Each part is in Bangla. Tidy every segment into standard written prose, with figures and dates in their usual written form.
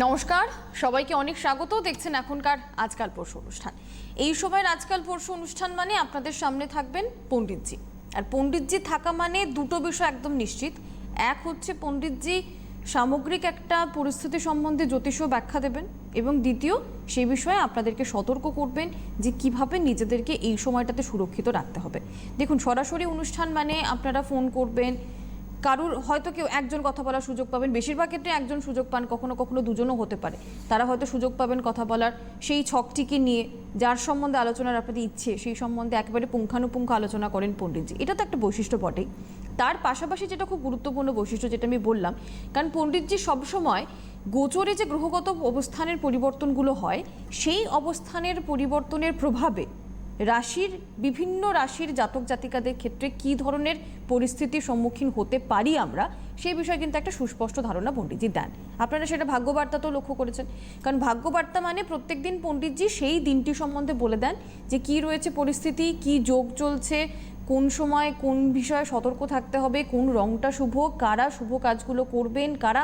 নমস্কার, সবাইকে অনেক স্বাগত। দেখছেন এখনকার আজকাল পরশু অনুষ্ঠান। এই সময়ের আজকাল পরশু অনুষ্ঠান মানে আপনাদের সামনে থাকবেন পণ্ডিতজি। আর পণ্ডিতজি থাকা মানে দুটো বিষয় একদম নিশ্চিত। এক হচ্ছে পণ্ডিতজি সামগ্রিক একটা পরিস্থিতি সম্বন্ধে জ্যোতিষ ব্যাখ্যা দেবেন, এবং দ্বিতীয় সেই বিষয়ে আপনাদেরকে সতর্ক করবেন যে কিভাবে নিজেদেরকে এই সময়টাতে সুরক্ষিত রাখতে হবে। দেখুন, সরাসরি অনুষ্ঠান মানে আপনারা ফোন করবেন, কারুর হয়তো কেউ একজন কথা বলার সুযোগ পাবেন, বেশিরভাগ ক্ষেত্রে একজন সুযোগ পান, কখনো কখনো দুজনও হতে পারে। তারা হয়তো সুযোগ পাবেন কথা বলার, সেই ছকটিকে নিয়ে যার সম্বন্ধে আলোচনার আপনাদের ইচ্ছে সেই সম্বন্ধে একেবারে পুঙ্খানুপুঙ্খ আলোচনা করেন পণ্ডিতজি। এটা তো একটা বৈশিষ্ট্য বটেই। তার পাশাপাশি যেটা খুব গুরুত্বপূর্ণ বৈশিষ্ট্য, যেটা আমি বললাম, কারণ পণ্ডিতজি সবসময় গোচরে যে গ্রহগত অবস্থানের পরিবর্তনগুলো হয় সেই অবস্থানের পরিবর্তনের প্রভাবে রাশির বিভিন্ন রাশির জাতক জাতিকাদের ক্ষেত্রে কী ধরনের পরিস্থিতির সম্মুখীন হতে পারি আমরা, সেই বিষয়ে কিন্তু একটা সুস্পষ্ট ধারণা পণ্ডিতজি দেন। আপনারা সেটা ভাগ্যবার্তাতেও লক্ষ্য করেছেন, কারণ ভাগ্যবার্তা মানে প্রত্যেক দিন পণ্ডিতজি সেই দিনটি সম্বন্ধে বলে দেন যে কী রয়েছে পরিস্থিতি, কী যোগ চলছে, কোন সময় কোন বিষয়ে সতর্ক থাকতে হবে, কোন রংটা শুভ, কারা শুভ কাজগুলো করবেন, কারা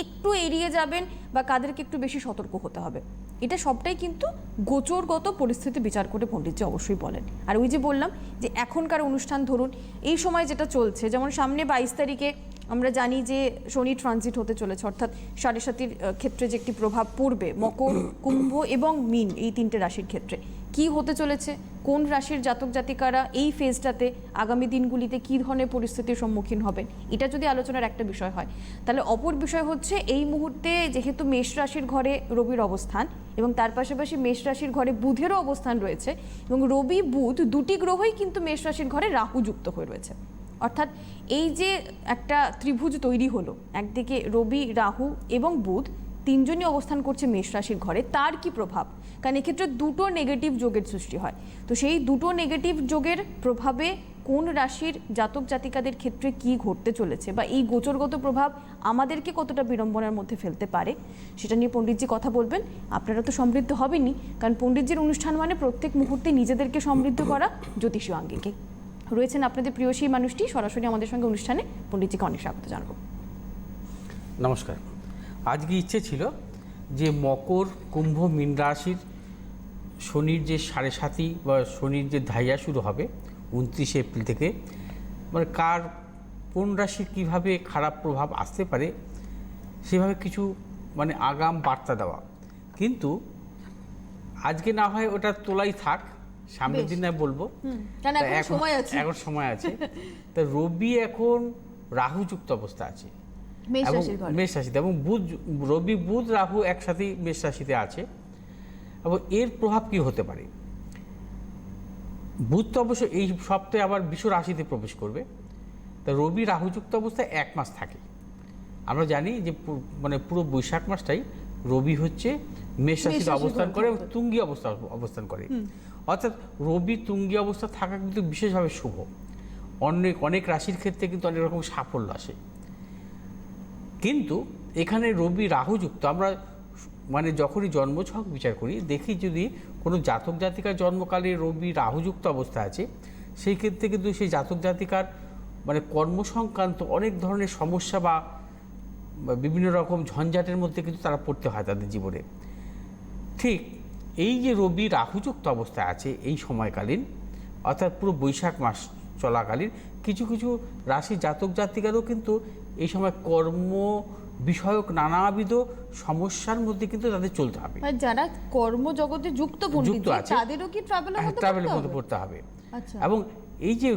একটু এড়িয়ে যাবেন, বা কাদেরকে একটু বেশি সতর্ক হতে হবে। এটা সবটাই কিন্তু গোচরগত পরিস্থিতি বিচার করে পণ্ডিতজি অবশ্যই বলেন। আর ওই যে বললাম যে এখনকার অনুষ্ঠান ধরুন এই সময় যেটা চলছে, যেমন সামনে 22 তারিখে আমরা জানি যে শনি ট্রানজিট হতে চলেছে, অর্থাৎ সাড়ে সাতির ক্ষেত্রে যে একটি প্রভাব পড়বে মকর, কুম্ভ এবং মীন, এই তিনটে রাশির ক্ষেত্রে কি হতে চলেছে, কোন রাশির জাতক জাতিকারা এই ফেজটাতে আগামী দিনগুলিতে কী ধরনের পরিস্থিতির সম্মুখীন হবেন, এটা যদি আলোচনার একটা বিষয় হয়, তাহলে অপর বিষয় হচ্ছে এই মুহূর্তে যেহেতু মেষ রাশির ঘরে রবির অবস্থান এবং তার পাশাপাশি মেষ রাশির ঘরে বুধেরও অবস্থান রয়েছে, এবং রবি বুধ দুটি গ্রহই কিন্তু মেষ রাশির ঘরে রাহু যুক্ত হয়ে রয়েছে। অর্থাৎ এই যে একটা ত্রিভুজ তৈরি হলো, একদিকে রবি, রাহু এবং বুধ তিনজনই অবস্থান করছে মেষ রাশির ঘরে, তার কি প্রভাব? কারণ এক্ষেত্রে দুটো নেগেটিভ যোগের সৃষ্টি হয়। তো সেই দুটো নেগেটিভ যোগের প্রভাবে কোন রাশির জাতক জাতিকাদের ক্ষেত্রে কি ঘটতে চলেছে, বা এই গোচরগত প্রভাব আমাদেরকে কতটা বিড়ম্বনার মধ্যে ফেলতে পারে, সেটা নিয়ে পণ্ডিতজি কথা বলবেন। আপনারা তো সমৃদ্ধ হবেনই, কারণ পণ্ডিতজির অনুষ্ঠান মানে প্রত্যেক মুহূর্তে নিজেদেরকে সমৃদ্ধ করা জ্যোতিষীয় আঙ্গিকে। রয়েছেন আপনাদের প্রিয় সেই মানুষটি সরাসরি আমাদের সঙ্গে অনুষ্ঠানে, পণ্ডিতজিকে অনেক স্বাগত জানাবো। নমস্কার। আজকে ইচ্ছে ছিল যে মকর, কুম্ভ, মীন রাশির শনির যে সাড়ে সাতি বা শনির যে ধাইয়া শুরু হবে 29 এপ্রিল থেকে, মানে কোন রাশির কীভাবে খারাপ প্রভাব আসতে পারে সেভাবে কিছু মানে আগাম বার্তা দেওয়া। কিন্তু আজকে না হয় ওটা তোলাই থাক, সামনের দিন বলবো, এখন সময় আছে। তা রবি এখন রাহুযুক্ত অবস্থা আছে মেষ রাশিতে, এবং রবি বুধ রাহু একসাথে মেষ রাশিতে আছে। এবং এর প্রভাব কি হতে পারে? বুধ তো অবশ্য এই সপ্তাহে আবার বিশ্ব রাশিতে প্রবেশ করবে। তা রবি রাহুযুক্ত অবস্থায় 1 মাস থাকে। আমরা জানি যে মানে পুরো বৈশাখ মাসটাই রবি হচ্ছে মেষ রাশিতে অবস্থান করে এবং তুঙ্গি অবস্থান করে। অর্থাৎ রবি তুঙ্গি অবস্থা থাকা কিন্তু বিশেষভাবে শুভ। অনেক রাশির ক্ষেত্রে কিন্তু অনেক রকম সাফল্য আসে। কিন্তু এখানে রবি রাহুযুক্ত, আমরা মানে যখনই জন্মছক বিচার করি দেখি যদি কোনো জাতক জাতিকার জন্মকালে রবি রাহুযুক্ত অবস্থা আছে, সেই ক্ষেত্রে কিন্তু সেই জাতক জাতিকার মানে কর্মসংক্রান্ত অনেক ধরনের সমস্যা বা বিভিন্ন রকম ঝঞ্ঝাটের মধ্যে কিন্তু তারা পড়তে হয় তাদের জীবনে। ঠিক এই যে রবি রাহুযুক্ত অবস্থায় আছে এই সময়কালীন, অর্থাৎ পুরো বৈশাখ মাস চলাকালীন কিছু কিছু রাশি জাতক জাতিকারও কিন্তু এই সময় কর্ম বিষয়ক নানাবিধ সমস্যার মধ্যে কিন্তু তাদের চলতে হবে। যারা কর্মজগতে যুক্ত আছে তাদেরও কি ট্রাভেলের মধ্যে পড়তে হবে। এবং এই যে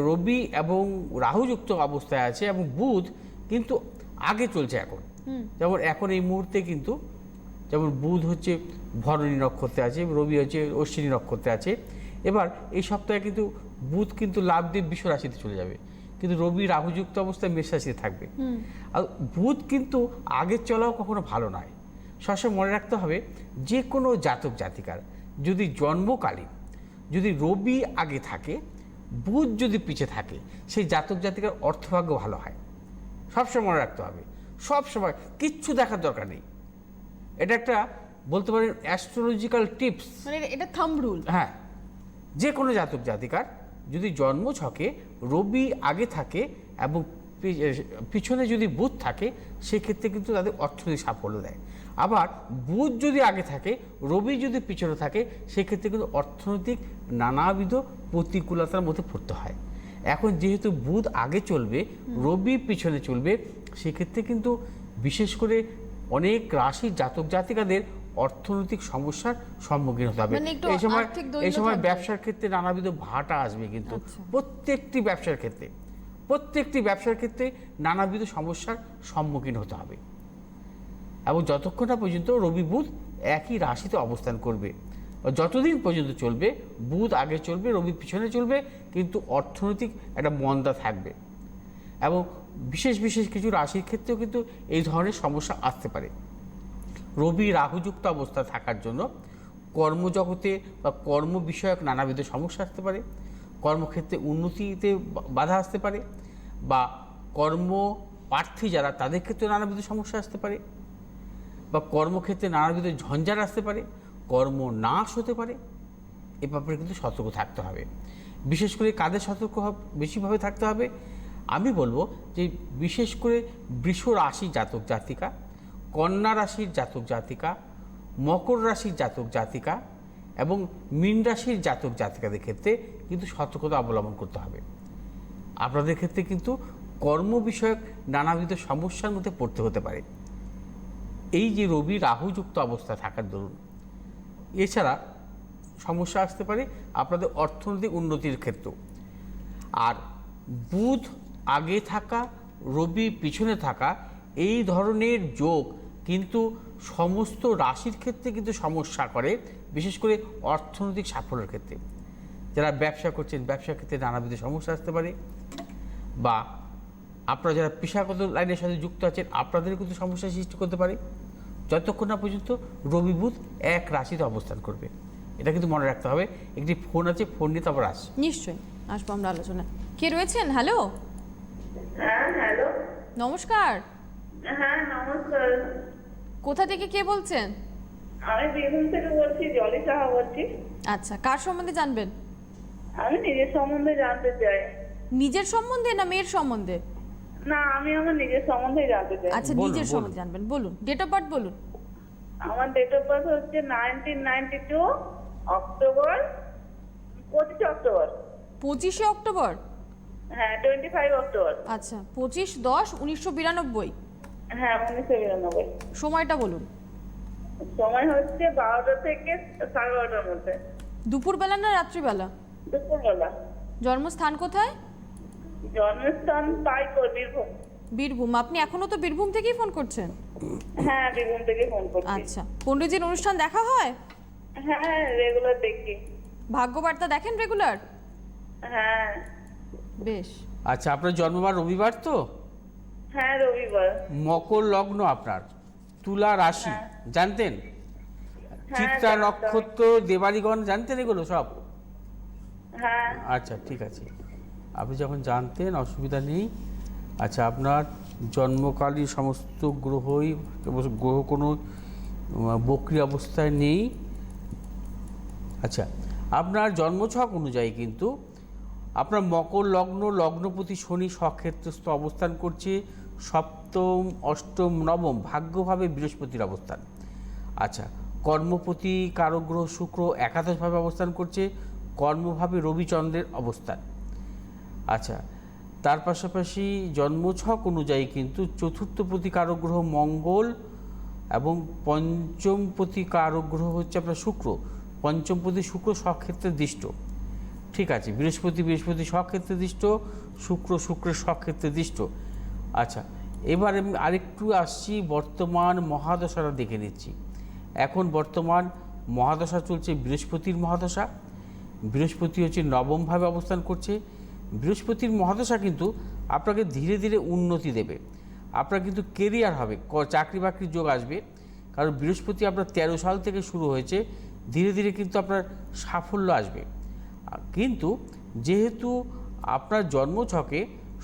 রবি এবং রাহুযুক্ত অবস্থায় আছে এবং বুধ কিন্তু আগে চলছে এখন, যেমন এখন এই মুহূর্তে কিন্তু যেমন বুধ হচ্ছে ভরণী নক্ষত্রে আছে, রবি হচ্ছে অশ্বিনী নক্ষত্রে আছে। এবার এই সপ্তাহে কিন্তু বুধ কিন্তু লাভ দিয়ে বিশ্ব রাশিতে চলে যাবে, কিন্তু রবি রাহুযুক্ত অবস্থায় মেষ রাশিতে থাকবে। আর বুধ কিন্তু আগের চলাও কখনো ভালো নয়। সবসময় মনে রাখতে হবে যে কোনো জাতক জাতিকার যদি জন্মকালীন যদি রবি আগে থাকে, বুধ যদি পিছে থাকে, সেই জাতক জাতিকার অর্থভাগ্য ভালো হয়। সবসময় মনে রাখতে হবে, সবসময় কিচ্ছু দেখার দরকার নেই। এটা একটা বলতে পারেন অ্যাস্ট্রোলজিক্যাল টিপস, মানে এটা থাম্ব রুল। হ্যাঁ, যে কোনো জাতক জাতিকার যদি জন্ম ছকে রবি আগে থাকে এবং পিছনে যদি বুধ থাকে সেক্ষেত্রে কিন্তু তাদের অর্থনৈতিক সাফল্য দেয়। আবার বুধ যদি আগে থাকে, রবি যদি পিছনে থাকে, সেক্ষেত্রে কিন্তু অর্থনৈতিক নানাবিধ প্রতিকূলতার মধ্যে পড়তে হয়। এখন যেহেতু বুধ আগে চলবে, রবি পিছনে চলবে, সেক্ষেত্রে কিন্তু বিশেষ করে অনেক রাশির জাতক জাতিকাদের অর্থনৈতিক সমস্যার সম্মুখীন হতে হবে। মানে একটু এই সময় আর্থিক দৈন্য এই সময় থাকবে। ব্যবসার ক্ষেত্রে নানাবিধ ভাটা আসবে, কিন্তু আচ্ছা। প্রত্যেকটি ব্যবসার ক্ষেত্রে নানাবিধ সমস্যার সম্মুখীন হতে হবে। এবং যতক্ষণ না পর্যন্ত রবি বুধ একই রাশিতে অবস্থান করবে, যতদিন পর্যন্ত চলবে, বুধ আগে চলবে, রবি পিছনে চলবে, কিন্তু অর্থনৈতিক একটা মন্দা থাকবে। এবং বিশেষ কিছু রাশির ক্ষেত্রেও কিন্তু এই ধরনের সমস্যা আসতে পারে। রবি রাহুযুক্ত অবস্থা থাকার জন্য কর্মজগতে বা কর্ম বিষয়ক নানাবিধ সমস্যা আসতে পারে, কর্মক্ষেত্রে উন্নতিতে বাধা আসতে পারে, বা কর্ম প্রার্থী যারা তাদের ক্ষেত্রে নানাবিধ সমস্যা আসতে পারে, বা কর্মক্ষেত্রে নানাবিধ ঝঞ্ঝাট আসতে পারে, কর্ম নাশ হতে পারে। এ ব্যাপারে কিন্তু সতর্ক থাকতে হবে। বিশেষ করে কাদের সতর্ক বেশিভাবে থাকতে হবে? আমি বলবো যে বিশেষ করে বৃষ রাশি জাতক জাতিকা, কন্যা রাশির জাতক জাতিকা, মকর রাশির জাতক জাতিকা এবং মীন রাশির জাতক জাতিকাদের ক্ষেত্রে কিন্তু সতর্কতা অবলম্বন করতে হবে। আপনাদের ক্ষেত্রে কিন্তু কর্ম বিষয়ক নানাবিধ সমস্যার মধ্যে পড়তে হতে পারে, এই যে রবি রাহুযুক্ত অবস্থা থাকার দরুন। এছাড়া সমস্যা আসতে পারে আপনাদের অর্থনৈতিক উন্নতির ক্ষেত্রেও। আর বুধ আগে থাকা, রবি পিছনে থাকা, এই ধরনের যোগ কিন্তু সমস্ত রাশির ক্ষেত্রে কিন্তু সমস্যা করে, বিশেষ করে অর্থনৈতিক সাফল্যের ক্ষেত্রে। যারা ব্যবসা করছেন, ব্যবসার ক্ষেত্রে নানাবিধ সমস্যা আসতে পারে, বা আপনারা যারা পেশাগত লাইনের সাথে যুক্ত আছেন, আপনাদের কিন্তু সমস্যা সৃষ্টি করতে পারে, যতক্ষণ না পর্যন্ত রবি বুধ এক রাশিতে অবস্থান করবে। এটা কিন্তু মনে রাখতে হবে। একটি ফোন আছে, ফোন নিয়ে তারপর আসছে। নিশ্চয়ই আসবো আমরা আলোচনা। কে রয়েছেন? হ্যালো, হ্যাঁ হ্যালো। নমস্কার। হ্যাঁ নমস্কার। কোথা থেকে কে বলছেন? আমি বীরভূম থেকে বলছি, জলি সাহা বলছি। আচ্ছা, কার সম্বন্ধে জানবেন? আমি নিজের সম্বন্ধে জানতে চাই। নিজের সম্বন্ধে না মেয়ের সম্বন্ধে? না, আমি আমার নিজের সম্বন্ধে জানতে চাই। আচ্ছা, বলুন, নিজের বলুন। সম্বন্ধে জানবেন, বলুন। ডেট অফ বার্থ বলুন। আমার ডেট অফ বার্থ হচ্ছে 1992 অক্টোবর, 25 অক্টোবর। 25শে অক্টোবর? হ্যাঁ 25 অক্টোবর। আচ্ছা, 25/10/1992। হ্যাঁ 1992। সময়টা বলুন। সময় হচ্ছে 12টা থেকে 12:30টার মধ্যে। দুপুরবেলা না রাত্রিবেলা? দুপুরবেলা। জন্মস্থান কোথায়? জন্মস্থান পাইকর, বীরভূম। বীরভূম। আপনি এখনো তো বীরভূম থেকেই ফোন করছেন? হ্যাঁ বীরভূম থেকে ফোন করছি। আচ্ছা, পণ্ডিতজির অনুষ্ঠান দেখা হয়? হ্যাঁ রেগুলার দেখি। ভাগ্যবার্তা দেখেন রেগুলার? হ্যাঁ। বেশ। আচ্ছা, আপনার জন্মবার রবিবার তো? হ্যাঁ রবিবার। মকর লগ্ন আপনার, তুলা রাশি, জানতেন? চিত্রা জানতাম। নক্ষত্র, দেবাড়িগণ জানতেন এগুলো সব? হ্যাঁ। আচ্ছা, ঠিক আছে। আপনি যখন জানতেন অসুবিধা নেই। আচ্ছা, আপনার জন্মকালীন সমস্ত গ্রহই, গ্রহ কোনো বক্রী অবস্থায় নেই। আচ্ছা, আপনার জন্মছক অনুযায়ী কিন্তু আপনার মকর লগ্ন, লগ্নপতি শনি স্বক্ষেত্রস্থ অবস্থান করছে, সপ্তম, অষ্টম, নবম ভাগ্যভাবে বৃহস্পতির অবস্থান। আচ্ছা, কর্মপতি কারগ্রহ শুক্র একাদশভাবে অবস্থান করছে, কর্মভাবে রবিচন্দ্রের অবস্থান। আচ্ছা, তার পাশাপাশি জন্মছক অনুযায়ী কিন্তু চতুর্থপতি কারগ্রহ মঙ্গল এবং পঞ্চমপতি কারগ্রহ হচ্ছে আপনার শুক্র। পঞ্চমপতি শুক্র স্বক্ষেত্রে দৃষ্ট। ঠিক আছে, বৃহস্পতি স্বক্ষেত্রে দৃষ্ট, শুক্রের স্বক্ষেত্রে দৃষ্ট। আচ্ছা, এবার আমি আরেকটু আসছি, বর্তমান মহাদশাটা দেখে নিচ্ছি। এখন বর্তমান মহাদশা চলছে বৃহস্পতির মহাদশা। বৃহস্পতি হচ্ছে নবমভাবে অবস্থান করছে। বৃহস্পতির মহাদশা কিন্তু আপনাকে ধীরে ধীরে উন্নতি দেবে। আপনার কিন্তু কেরিয়ার হবে, চাকরি বাকরির যোগ আসবে। কারণ বৃহস্পতি আপনার 13 সাল থেকে শুরু হয়েছে, ধীরে ধীরে কিন্তু আপনার সাফল্য আসবে। কিন্তু যেহেতু আপনার জন্মছকে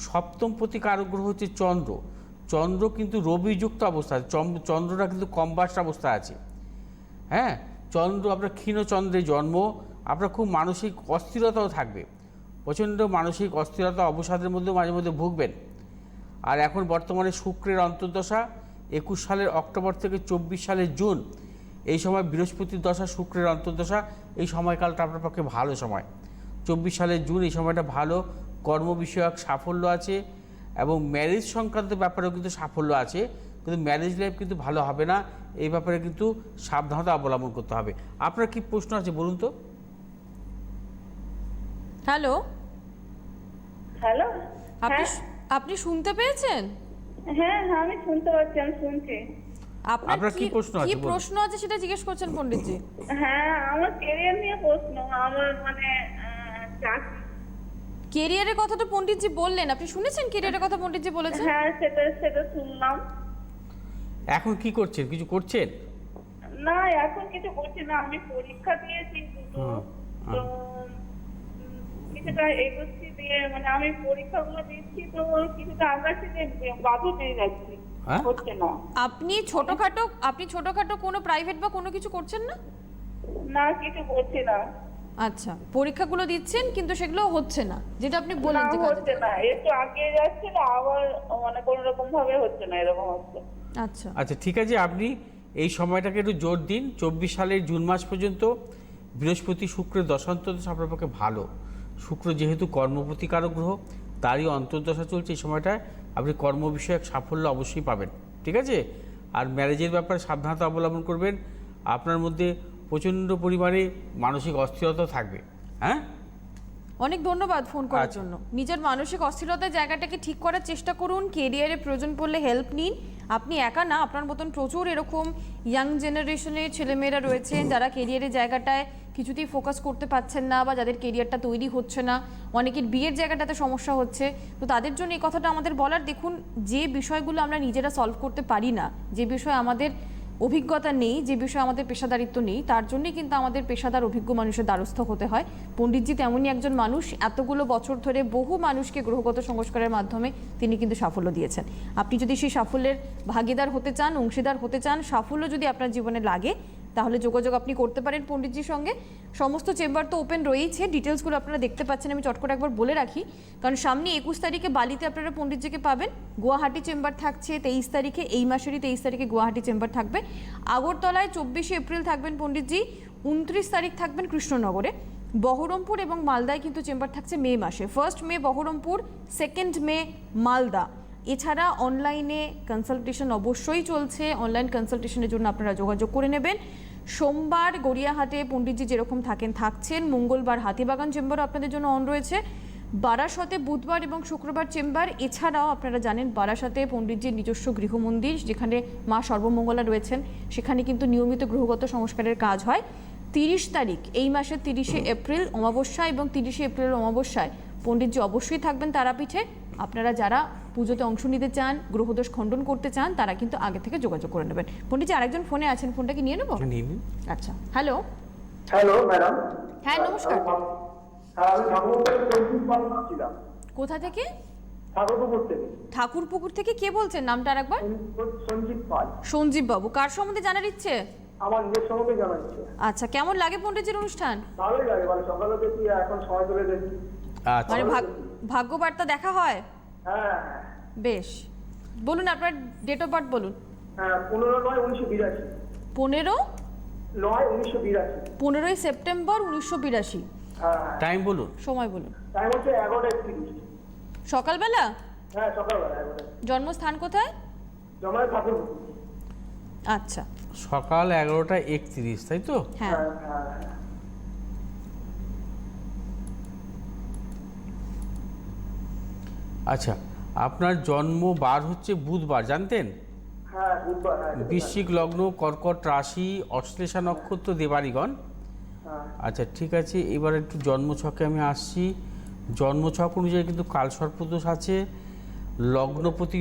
সপ্তমপতি কারগ্রহ হচ্ছে চন্দ্র, চন্দ্র কিন্তু রবিযুক্ত অবস্থা, চন্দ্রটা কিন্তু কম্বাস্ট অবস্থা আছে। হ্যাঁ, চন্দ্র আপনার ক্ষীণচন্দ্রে জন্ম, আপনার খুব মানসিক অস্থিরতাও থাকবে, প্রচণ্ড মানসিক অস্থিরতা, অবসাদের মধ্যে মাঝে মধ্যে ভুগবেন। আর এখন বর্তমানে শুক্রের অন্তর্দশা 21 সালের অক্টোবর থেকে 24 সালের জুন, এই সময় বৃহস্পতির দশা, শুক্রের অন্তর্দশা, এই সময়কালটা আপনার পক্ষে ভালো সময়। 24 সালের জুন এই সময়টা ভালো, কর্ম বিষয়ক সাফল্য আছে এবং ম্যারেজ সংক্রান্ত ব্যাপারেও কিন্তু সাফল্য আছে, কিন্তু ম্যারেজ লাইফ কিন্তু ভালো হবে না, এই ব্যাপারে কিন্তু সাবধানতা অবলম্বন করতে হবে। আপনার কি প্রশ্ন আছে বলুন তো? Hello, hello. আপনি আপনি শুনতে পেয়েছেন? হ্যাঁ, আমি শুনতে পাচ্ছি, আমি শুনছি। আপনার কি প্রশ্ন আছে কি বলুন? প্রশ্ন আছে সেটা জিজ্ঞেস করছেন পণ্ডিতজি। হ্যাঁ, আমার ক্যারিয়ার নিয়ে প্রশ্ন। আমার মানে চাকরি। কেরিয়ারের কথা তো পণ্ডিতজি বললেন, আপনি শুনেছেন কেরিয়ারের কথা পণ্ডিতজি বলেছেন? হ্যাঁ, সেটা শুনলাম। এখন কি করছেন, কিছু করছেন? না, এখন কিছু করছি না, আমি পরীক্ষা দিয়েছি দুটো। তো কিছুটা এগোচ্ছি দিয়ে, মানে আমি পরীক্ষাগুলো দিচ্ছি, তো কিছুটা আগাচ্ছি যে বাধা পেয়ে যাচ্ছি, হ্যাঁ? হচ্ছে না। আপনি ছোটখাটো কোনো প্রাইভেট বা কোনো কিছু করছেন না? না, কিছু করছি না। আচ্ছা, পরীক্ষাগুলো দিচ্ছেন কিন্তু সেগুলো হচ্ছে না, যেটা আপনি বললেন না, যে কাজে। হচ্ছে না, একটু আগে যাচ্ছে না, আবার মানে কোন রকম ভাবে হচ্ছে না, এরকম হচ্ছে। আচ্ছা, আচ্ছা, ঠিক আছে, আপনি এই সময়টাকে একটু জোর দিন। 24 সালের জুন মাস পর্যন্ত বৃহস্পতি শুক্রের দশান্তর্দশা আপনার পক্ষে ভালো। শুক্র যেহেতু কর্মপ্রতিকারক গ্রহ, তারই অন্তর্দশা চলছে, এই সময়টায় আপনি কর্ম বিষয়ক সাফল্য অবশ্যই পাবেন, ঠিক আছে? আর ম্যারেজের ব্যাপারে সাবধানতা অবলম্বন করবেন। আপনার মধ্যে প্রচণ্ড পরিমাণে মানসিক অস্থিরতা থাকবে। হ্যাঁ, অনেক ধন্যবাদ ফোন করার আচ্ছা। জন্য। নিজের মানসিক অস্থিরতার জায়গাটাকে ঠিক করার চেষ্টা করুন, কেরিয়ারে প্রয়োজন পড়লে হেল্প নিন। আপনি একা না, আপনার মতন প্রচুর এরকম ইয়াং জেনারেশনের ছেলেমেয়েরা রয়েছেন যারা কেরিয়ারের জায়গাটায় কিছুতেই ফোকাস করতে পারছেন না, বা যাদের কেরিয়ারটা তৈরি হচ্ছে না, অনেকের বিয়ের জায়গাটাতে সমস্যা হচ্ছে। তো তাদের জন্য এই কথাটা আমাদের বলার, দেখুন যে বিষয়গুলো আমরা নিজেরা সলভ করতে পারি না, যে বিষয়ে আমাদের অভিজ্ঞতা নেই, যে বিষয়ে আমাদের পেশাদারিত্ব নেই, তার জন্যই কিন্তু আমাদের পেশাদার অভিজ্ঞ মানুষের দ্বারস্থ হতে হয়। পণ্ডিতজি তেমনই একজন মানুষ, এতগুলো বছর ধরে বহু মানুষকে গ্রহগত সংস্কারের মাধ্যমে তিনি কিন্তু সাফল্য দিয়েছেন। আপনি যদি সেই সাফল্যের ভাগীদার হতে চান, অংশীদার হতে চান, সাফল্য যদি আপনার জীবনে লাগে, তাহলে যোগাযোগ আপনি করতে পারেন পণ্ডিতজির সঙ্গে। সমস্ত চেম্বার তো ওপেন রয়েছে, ডিটেলসগুলো আপনারা দেখতে পাচ্ছেন, আমি চট করে একবার বলে রাখি, কারণ সামনে 21 তারিখে বালিতে আপনারা পণ্ডিতজিকে পাবেন। গুয়াহাটি চেম্বার থাকছে 23 তারিখে, এই মাসেরই 23 তারিখে গুয়াহাটি চেম্বার থাকবে। আগরতলায় 24শে এপ্রিল থাকবেন পণ্ডিতজি, 29 তারিখ থাকবেন কৃষ্ণনগরে। বহরমপুর এবং মালদায় কিন্তু চেম্বার থাকছে মে মাসে, 1 মে বহরমপুর, 2 মে মালদা। এছাড়া অনলাইনে কনসালটেশন অবশ্যই চলছে, অনলাইন কনসালটেশনের জন্য আপনারা যোগাযোগ করে নেবেন। সোমবার গড়িয়াহাটে পণ্ডিতজি যেরকম থাকছেন, মঙ্গলবার হাতিবাগান চেম্বারও আপনাদের জন্য অন রয়েছে, বারাসতে বুধবার এবং শুক্রবার চেম্বার। এছাড়াও আপনারা জানেন বারাসতে পণ্ডিতজির নিজস্ব গৃহমন্দির, যেখানে মা সর্বমঙ্গলা রয়েছেন, সেখানে কিন্তু নিয়মিত গ্রহগত সংস্কারের কাজ হয়। 30 তারিখ, এই মাসের 30শে এপ্রিল অমাবস্যা, এবং 30শে এপ্রিলের অমাবস্যায় পণ্ডিতজি অবশ্যই থাকবেন তারাপীঠে। আপনারা যারা পুজোতে অংশ নিতে চান, গ্রহদোষ খণ্ডন করতে চান, তারা কিন্তু আগে থেকে যোগাযোগ করে নেবেন। পণ্ডিতজি আরেকজন ফোনে আছেন, ফোনটা কি নিয়ে নেব? আচ্ছা, হ্যালো। Hello madam. হ্যাঁ, নমস্কার। আমি ঠাকুরপুর থেকে সঞ্জীব পাল বলছিলাম। কোথা থেকে? ঠাকুরপুকুর থেকে। ঠাকুরপুকুর থেকে কে বলছেন, নামটা আরেকবার? সঞ্জীব পাল। সঞ্জীব বাবু, কার সম্বন্ধে জানার ইচ্ছে? আমার নিজের সম্বন্ধে জানাচ্ছে। আচ্ছা, কেমন লাগে পণ্ডিতজির অনুষ্ঠান? ভালোই লাগে, মানে সকালে দেখি, এখন সময় করে দেখি। আচ্ছা, মানে ভাগ্যবার্তা দেখা হয়? হ্যাঁ বেশ, বলুন আপনার ডেট অফ বার্থ বলুন। হ্যাঁ, 15/9/1982। 15ই সেপ্টেম্বর 1982। হ্যাঁ, টাইম বলুন। সময় বলুন। টাইম হচ্ছে 11:30। সকালবেলা? হ্যাঁ, সকালবেলা 11টা। জন্মস্থান কোথায়? জমায় ঠাকুরপুকুর। আচ্ছা, সকাল 11:31, তাই তো? হ্যাঁ। হ্যাঁ হ্যাঁ। আচ্ছা, আপনার জন্ম বার হচ্ছে বুধবার, জানতেন? হ্যাঁ, বুধবার। হ্যাঁ, বৃশ্চিক লগ্ন, কর্কট রাশি, অশ্লেষা নক্ষত্র, দেবাড়িগণ। হ্যাঁ। আচ্ছা, ঠিক আছে, এবার একটু জন্মছকে আমি আসছি। জন্মছক অনুযায়ী কিন্তু কালসর্পদোষ আছে, লগ্নপতি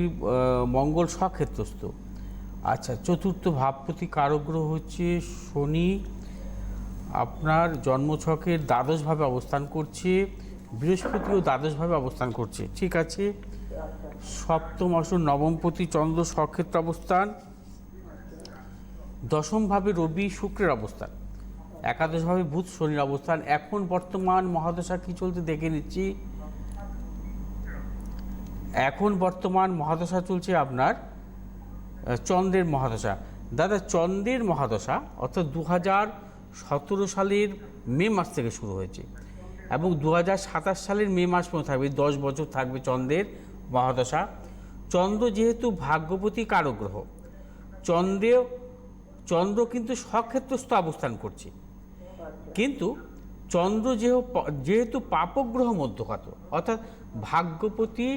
মঙ্গল স্বক্ষেত্রস্থ। আচ্ছা, চতুর্থ ভাবপতি কারক গ্রহ হচ্ছে শনি, আপনার জন্মছকের দ্বাদশভাবে অবস্থান করছে, বৃহস্পতিও দ্বাদশভাবে অবস্থান করছে, ঠিক আছে। সপ্তম আসন নবমপতি চন্দ্র স্বক্ষেত্র অবস্থান, দশমভাবে রবি শুক্রের অবস্থান, একাদশভাবে বুধ শনির অবস্থান। এখন বর্তমান মহাদশা কি চলতে দেখে নিচ্ছি। এখন বর্তমান মহাদশা চলছে আপনার চন্দ্রের মহাদশা। দাদা, চন্দ্রের মহাদশা অর্থাৎ 2017 সালের মে মাস থেকে শুরু হয়েছে এবং 2027 সালের মে মাস পর্যন্ত থাকবে, 10 বছর থাকবে চন্দ্রের মহাদশা। চন্দ্র যেহেতু ভাগ্যপতি কারক গ্রহ, চন্দ্র কিন্তু স্বক্ষেত্রস্থ অবস্থান করছে, কিন্তু চন্দ্র যেহেতু পাপক গ্রহ মধ্যগত, অর্থাৎ ভাগ্যপতি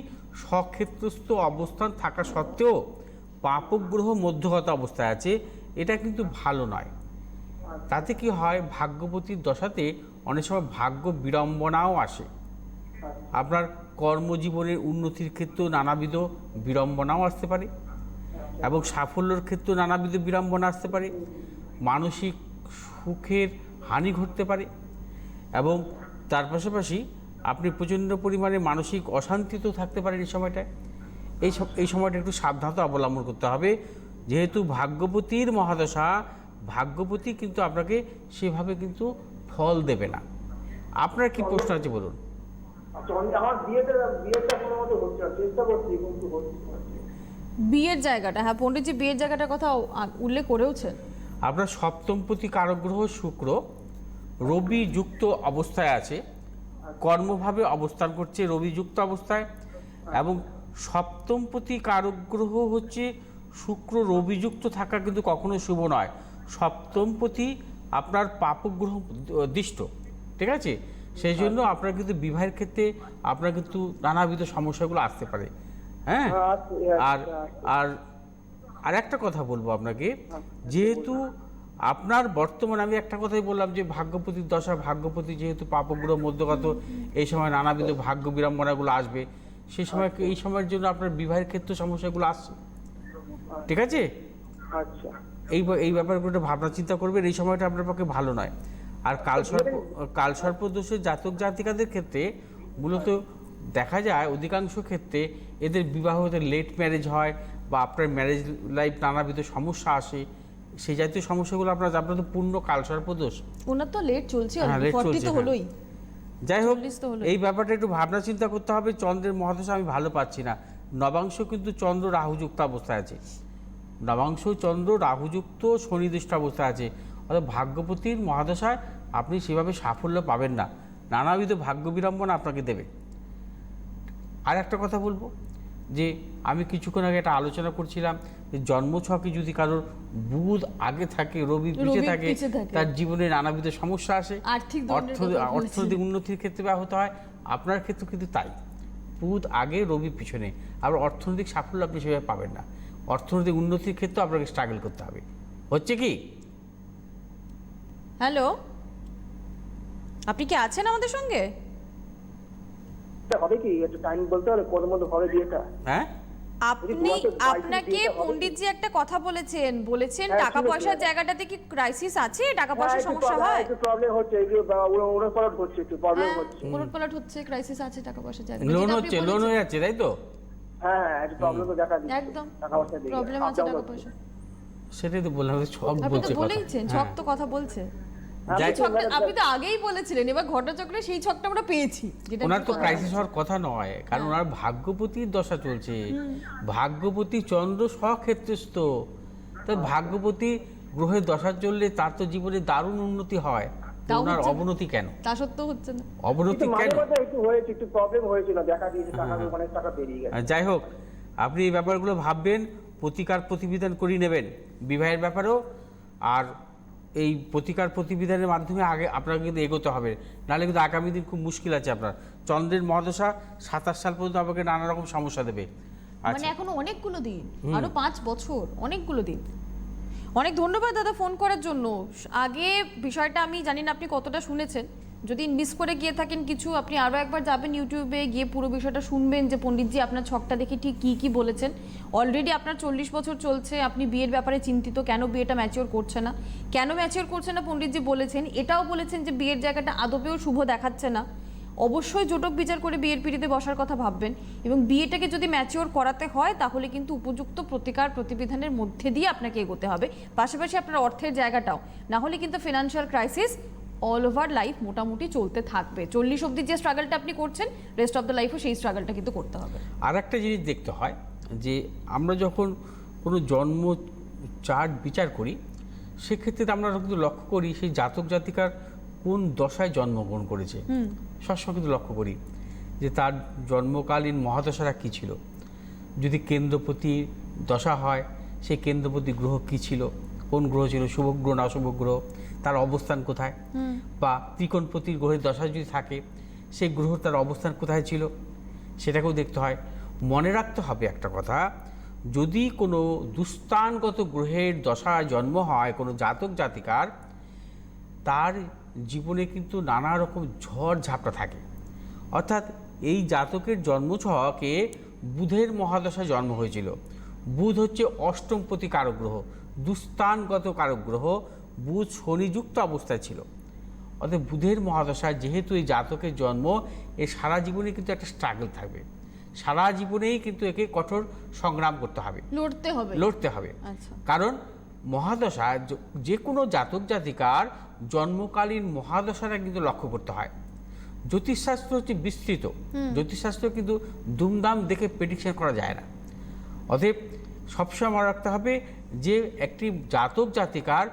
স্বক্ষেত্রস্থ অবস্থান থাকা সত্ত্বেও পাপক গ্রহ মধ্যগত অবস্থায় আছে, এটা কিন্তু ভালো নয়। তাতে কি হয়, ভাগ্যপতির দশাতে অনেক সময় ভাগ্য বিড়ম্বনাও আসে। আপনার কর্মজীবনের উন্নতির ক্ষেত্রেও নানাবিধ বিড়ম্বনাও আসতে পারে এবং সাফল্যের ক্ষেত্রেও নানাবিধ বিড়ম্বনা আসতে পারে, মানসিক সুখের হানি ঘটতে পারে এবং তার পাশাপাশি আপনি প্রচণ্ড পরিমাণে মানসিক অশান্তিতেও থাকতে পারেন এই সময়টায়। এই সময়টা একটু সাবধানতা অবলম্বন করতে হবে, যেহেতু ভাগ্যপতির মহাদশা, ভাগ্যপতি কিন্তু আপনাকে সেভাবে কিন্তু ফল দেবে না। আপনার কি প্রশ্ন আছে বলুন। আমার বিয়েটা কোনো মতো হচ্ছে না, চেষ্টা করছি কিন্তু হচ্ছে না। বিয়ের জায়গাটা, হ্যাঁ পণ্ডিতজি বিয়ের জায়গাটার কথা উল্লেখ করেওছেন। আপনার সপ্তমপতি কারক গ্রহ শুক্র রবি যুক্ত অবস্থায় আছে, কর্মভাবে অবস্থান করছে রবি যুক্ত অবস্থায়, এবং সপ্তমপতি কারক গ্রহ হচ্ছে শুক্র রবি যুক্ত থাকা কিন্তু কখনো শুভ নয়। সপ্তমপতি আপনার পাপক গ্রহ দৃষ্ট, ঠিক আছে? সেই জন্য আপনার কিন্তু বিবাহের ক্ষেত্রে আপনার কিন্তু নানাবিধ সমস্যাগুলো আসতে পারে। হ্যাঁ, আর একটা কথা বলবো আপনাকে, যেহেতু আপনার বর্তমানে আমি একটা কথাই বললাম যে ভাগ্যপতির দশা, ভাগ্যপতি যেহেতু পাপগ্রহ মধ্যগত, এই সময় নানাবিধ ভাগ্য বিড়ম্বনাগুলো আসবে, সেই সময় এই সময়ের জন্য আপনার বিবাহের ক্ষেত্রে সমস্যাগুলো আসছে, ঠিক আছে? আচ্ছা, এই ব্যাপারগুলো ভাবনা চিন্তা করবেন, এই সময়টা আপনার পক্ষে ভালো নয়। আর কালসর্প দোষের জাতক জাতিকাদের ক্ষেত্রে মূলত দেখা যায় অধিকাংশ ক্ষেত্রে এদের বিবাহ লেট ম্যারেজ হয় বা আপনার ম্যারেজ লাইফ নানাবিধ সমস্যা আসে, সেই জাতীয় সমস্যাগুলো আপনার তো পূর্ণ কালসর্প দোষ। ওনার তো লেট চলছে, হ্যাঁ, late 40 চলছে, তো হ্যাঁ। হলোই। যাই হোক, 40 তো হলোই। এই ব্যাপারটা একটু ভাবনা চিন্তা করতে হবে। চন্দ্রের মহাদশা আমি ভালো পাচ্ছি না। নবাংশ কিন্তু চন্দ্র রাহুযুক্ত অবস্থায় আছে, নবাংশ চন্দ্র রাহুযুক্ত শনিদৃষ্ট অবস্থায় আছে, অর্থাৎ ভাগ্যপতির মহাদশায় আপনি সেভাবে সাফল্য পাবেন না, নানাবিধ ভাগ্য বিড়ম্বনা আপনাকে দেবে। আর একটা কথা বলবো যে আমি কিছুক্ষণ আগে একটা আলোচনা করছিলাম যে জন্মছকে যদি কারোর বুধ আগে থাকে, রবি পিছে থাকে, তার জীবনে নানাবিধ সমস্যা আসে, অর্থনৈতিক উন্নতির ক্ষেত্রে ব্যাহত হয়। আপনার ক্ষেত্রে কিন্তু তাই, বুধ আগে রবি পিছনে, আবার অর্থনৈতিক সাফল্য আপনি সেভাবে পাবেন না। অর্থনৈতিক উন্নতির ক্ষেত্রে আপনাকে স্ট্রাগল করতে হবে। হচ্ছে কি? হ্যালো, আপনি কি আছেন আমাদের সঙ্গে? হবে কি একটু টাইম বলতে হবে কোন মধ্যে হবে বিয়েটা? হ্যাঁ, আপনাকে পণ্ডিতজি একটা কথা বলেছেন টাকা পয়সার জায়গাটাতে কি ক্রাইসিস আছে? টাকা পয়সার সমস্যা হয়? একটু প্রবলেম হচ্ছে, এই যে ওলটপালট হচ্ছে, একটু প্রবলেম হচ্ছে। উলটপালট হচ্ছে, ক্রাইসিস আছে টাকা পয়সার জায়গায়। লোন হয়ে যাচ্ছে, তাই তো? হ্যাঁ, একটু প্রবলেম তো দেখা দিচ্ছে। একদম টাকা পয়সা দিয়ে প্রবলেম আছে টাকা পয়সা। সেটাই তো বললাম, ছক আপনি বলছে তো বলেইছেন, ছক তো কথা বলছে। আপনি তো আগেই বলেছিলেন, এবার ঘটনাচক্রে সেই ছকটা আমরা পেয়েছি। ওনার তো ক্রাইসিস হওয়ার কথা নয়, কারণ ওনার ভাগ্যপতির দশা চলছে, ভাগ্যপতি চন্দ্র স্বক্ষেত্রস্থ, তাই ভাগ্যপতি গ্রহের দশা চললে তার তো জীবনে দারুণ উন্নতি হয়, ওনার অবনতি কেন? তা সত্ত্বেও হচ্ছে না, অবনতি কেন? একটু হয়েছে, একটু প্রবলেম হয়েছিল, দেখা দিয়েছে, টাকা অনেক টাকা বেরিয়ে গেছে। যাই হোক, আপনি এই ব্যাপারগুলো ভাববেন, প্রতিকার প্রতিবিধান করিয়ে নেবেন বিবাহের ব্যাপারেও। আর এই প্রতিকার প্রতিবিধানের মাধ্যমে আগে আপনাকে কিন্তু এগোতে হবে, নাহলে কিন্তু আগামী দিন খুব মুশকিল আছে আপনার। চন্দ্রের মহাদশা 27 সাল পর্যন্ত আপনাকে নানা রকম সমস্যা দেবে। মানে এখনো অনেকগুলো দিন, আরো 5 বছর, অনেকগুলো দিন। অনেক ধন্যবাদ দাদা ফোন করার জন্য। আগে বিষয়টা আমি জানি না আপনি কতটা শুনেছেন, যদি মিস করে গিয়ে থাকেন কিছু, আপনি আরও একবার যাবেন ইউটিউবে গিয়ে পুরো বিষয়টা শুনবেন যে পণ্ডিতজি আপনার ছকটা দেখে ঠিক কী বলেছেন। অলরেডি আপনার 40 বছর চলছে, আপনি বিয়ের ব্যাপারে চিন্তিত, কেন বিয়েটা ম্যাচিওর করছে না, পণ্ডিতজি বলেছেন। এটাও বলেছেন যে বিয়ের জায়গাটা আদপেও শুভ দেখাচ্ছে না। অবশ্যই জোটক বিচার করে বিয়ের পিড়িতে বসার কথা ভাববেন, এবং বিয়েটাকে যদি ম্যাচিওর করাতে হয় তাহলে কিন্তু উপযুক্ত প্রতিকার প্রতিবিধানের মধ্যে দিয়ে আপনাকে এগোতে হবে, পাশাপাশি আপনার অর্থের জায়গাটাও, না হলে কিন্তু financial crisis all over life মোটামুটি চলতে থাকবে। 40 অবধি যে স্ট্রাগলটা আপনি করছেন, রেস্ট অফ দ্য লাইফও সেই স্ট্রাগলটা কিন্তু করতে হবে। আর একটা জিনিস দেখতে হয় যে আমরা যখন কোনো জন্ম চার্ট বিচার করি, সেক্ষেত্রে আমরা কিন্তু লক্ষ্য করি সেই জাতক জাতিকার কোন দশায় জন্মগ্রহণ করেছে। সবসময় কিন্তু লক্ষ্য করি যে তার জন্মকালীন মহাদশাটা কী ছিল। যদি কেন্দ্রপতি দশা হয়, সেই কেন্দ্রপতি গ্রহ কী ছিল, কোন গ্রহ ছিল, শুভ গ্রহ না অশুভ গ্রহ, তার অবস্থান কোথায়, বা ত্রিকোণপতি গ্রহের দশা যদি থাকে সেই গ্রহ তার অবস্থান কোথায় ছিল, সেটাকেও দেখতে হয়। মনে রাখতে হবে একটা কথা, যদি কোনো দুস্থানগত গ্রহের দশায় জন্ম হয় কোনো জাতক জাতিকার, তার জীবনে কিন্তু নানা রকম ঝড় ঝাপটা থাকে। অর্থাৎ এই জাতকের জন্মছকে বুধের মহাদশায় জন্ম হয়েছিল। বুধ হচ্ছে অষ্টমপতি কারক গ্রহ, দুস্থানগত কারক গ্রহ। বুধ শনিযুক্ত অবস্থায় ছিল। অর্থাৎ বুধের মহাদশায় যেহেতু এই জাতকের জন্ম, এ সারা জীবনে কিন্তু একটা স্ট্রাগল থাকবে। সারা জীবনেই কিন্তু একে কঠোর সংগ্রাম করতে হবে, লড়তে হবে। আচ্ছা। কারণ মহাদশা যে কোনো জাতক জাতিকার জন্মকালীন মহাদশাটা কিন্তু লক্ষ্য করতে হয়। জ্যোতিষশাস্ত্র হচ্ছে বিস্তৃত, জ্যোতিষশাস্ত্র কিন্তু দুমদাম দেখে প্রেডিকশন করা যায় না। অতএব সবসময় মনে রাখতে হবে যে একটি জাতক জাতিকার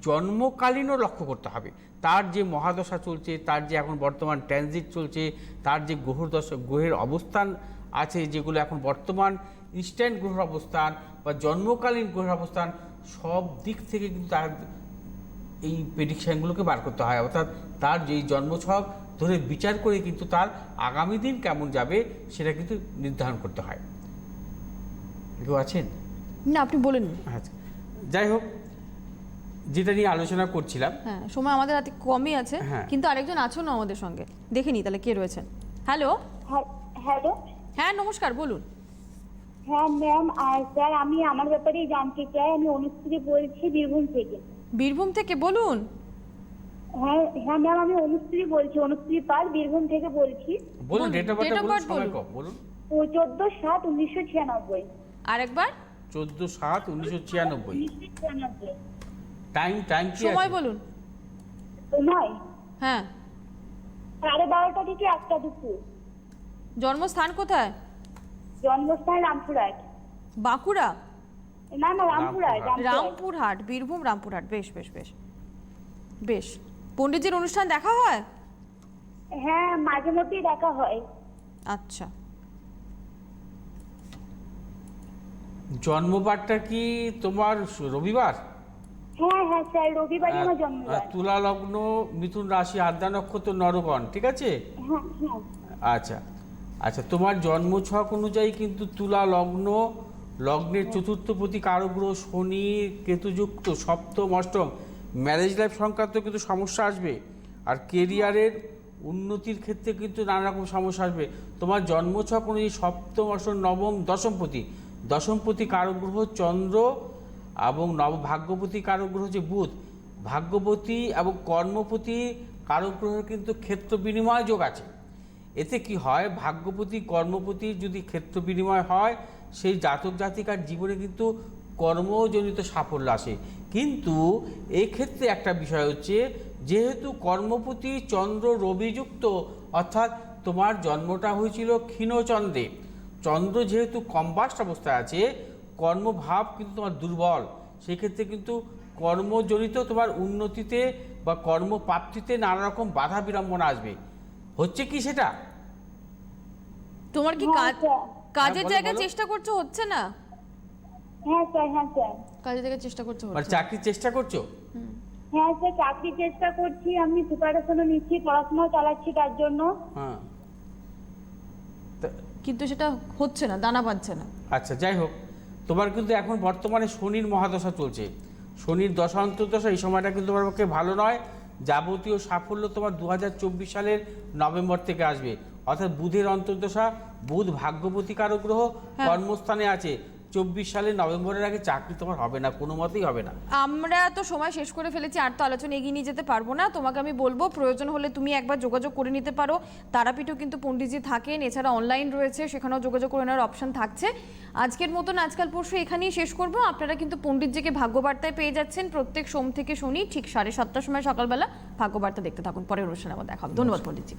জন্মকালীনও লক্ষ্য করতে হবে। তার যে মহাদশা চলছে, তার যে এখন বর্তমান ট্রানজিট চলছে, তার যে গ্রহের অবস্থান আছে, যেগুলো এখন বর্তমান ইনস্ট্যান্ট গ্রহের অবস্থান বা জন্মকালীন গ্রহের অবস্থান, সব দিক থেকে কিন্তু তার এই প্রেডিকশানগুলোকে বার করতে হয়। অর্থাৎ তার যেই জন্মছক ধরে বিচার করে কিন্তু তার আগামী দিন কেমন যাবে সেটা কিন্তু নির্ধারণ করতে হয়। কেউ আছেন? না, আপনি বলেন। আচ্ছা, যাই হোক, যেটা নিয়ে আলোচনা করছিলাম, হ্যাঁ, সময় আমাদের হাতে কমই আছে, হ্যাঁ। কিন্তু আরেকজন আছেন না আমাদের সঙ্গে, দেখে নি তাহলে কে রয়েছেন। হ্যালো। হ্যালো। হ্যাঁ, নমস্কার, বলুন। হ্যাঁ ম্যাম, স্যার আমি আমার ব্যাপারেই জানতে চাই। আমি অনুশ্রী বলছি বীরভূম থেকে। বীরভূম থেকে বলুন। হ্যাঁ হ্যাঁ ম্যাম, আমি অনুশ্রী বলছি, অনুশ্রী পাল, বীরভূম থেকে বলছি। বলুন, date of Date of birth birth বলুন, বলুন। বলুন। 14/7/1996। আরেকবার 14/7/1996। 1996 টাইম কি সময় আছে? বলুন। সময় হ্যাঁ। 12:30 থেকে 1টা দুপুর। জন্মস্থান কোথায়? জন্মস্থান রামপুরহাট। বাঁকুড়া? না না, রামপুরহাট। রামপুরহাট, বীরভূম রামপুরহাট। বেশ বেশ বেশ বেশ। পণ্ডিতজির অনুষ্ঠান দেখা হয়? হ্যাঁ, মাঝে মধ্যেই দেখা হয়। আচ্ছা। জন্মবারটা কি তোমার রবিবার? হ্যাঁ হ্যাঁ স্যার, রবিবারই আমার জন্মবার। তুলা লগ্ন, মিথুন রাশি, আদ্রা নক্ষত্র, নরগণ, ঠিক আছে? হ্যাঁ হ্যাঁ। আচ্ছা আচ্ছা, তোমার জন্মছক অনুযায়ী কিন্তু তুলা লগ্ন, লগ্নের চতুর্থপতি কারক গ্রহ শনি, কেতুযুক্ত সপ্তম অষ্টম, ম্যারেজ লাইফ সংক্রান্ত কিন্তু সমস্যা আসবে। আর কেরিয়ারের উন্নতির ক্ষেত্রে কিন্তু নানা রকম সমস্যা আসবে। তোমার জন্মছক অনুযায়ী সপ্তম অষ্টম নবম দশমপতি কারক গ্রহ চন্দ্র, এবং ভাগ্যপতি কারক গ্রহ যে বুধ, ভাগ্যপতি এবং কর্মপতি কারক গ্রহের কিন্তু ক্ষেত্র বিনিময় যোগ আছে। এতে কি হয়, ভাগ্যপতি কর্মপতি যদি ক্ষেত্র বিনিময় হয়, সেই জাতক জাতিকার জীবনে কিন্তু কর্মজনিত সাফল্য আসে। কিন্তু এই ক্ষেত্রে একটা বিষয় হচ্ছে, যেহেতু কর্মপতি চন্দ্র রবিযুক্ত, অর্থাৎ তোমার জন্মটা হয়েছিল ক্ষীণচন্দ্রে, চন্দ্র যেহেতু কম্বাস্ট অবস্থায় আছে, কর্মভাব কিন্তু তোমার দুর্বল। সেক্ষেত্রে কিন্তু কর্মজনিত তোমার উন্নতিতে বা কর্মপ্রাপ্তিতে নানা রকম বাধা বিড়ম্বনা আসবে। হচ্ছে কি সেটা? তোমার কি হ্যাঁ, স্যার। কাজের বলো, জায়গায় বলো। চেষ্টা করছো, হচ্ছে না? হ্যাঁ স্যার, হ্যাঁ স্যার। কাজের জায়গায় চেষ্টা করছো, মানে হচ্ছে না? চাকরির চেষ্টা করছো? হ্যাঁ স্যার, চাকরির চেষ্টা করছি, আমি প্রিপারেশনও নিচ্ছি, পড়াশোনাও চালাচ্ছি তার জন্য। হ্যাঁ। কিন্তু সেটা হচ্ছে না, দানা পাচ্ছে না। আচ্ছা, যাই হোক, তোমার কিন্তু এখন বর্তমানে শনির মহাদশা চলছে, শনির দশা অন্তর্দশা। এই সময়টা কিন্তু তোমার পক্ষে ভালো নয়। যাবতীয় সাফল্য তোমার 2024 সালের নভেম্বর থেকে আসবে। অর্থাৎ বুধের অন্তর্দশা, বুধ ভাগ্যপতি কারক গ্রহ, কর্মস্থানে আছে, 24 সালের নভেম্বরের আগে চাকরি তোমার হবে না, কোনো মতেই হবে না। আমরা তো সময় শেষ করে ফেলেছি, আর তো আলোচনা এগিয়ে নিয়ে যেতে পারবো না। তোমাকে আমি বলবো প্রয়োজন হলে তুমি একবার যোগাযোগ করে নিতে পারো, তারাপীঠেও কিন্তু পণ্ডিতজি থাকেন, এছাড়া অনলাইন রয়েছে, সেখানেও যোগাযোগ করে নেওয়ার অপশন থাকছে। আজকের মতন আজকাল পরশু এখানেই শেষ করবো। আপনারা কিন্তু পণ্ডিতজিকে ভাগ্যবার্তায় পেয়ে যাচ্ছেন প্রত্যেক সোম থেকে শনি ঠিক 7:30টার সময় সকালবেলা। ভাগ্যবার্তা দেখতে থাকুন, পরের অনুষ্ঠানে আবার দেখা হবে। ধন্যবাদ পণ্ডিতজি।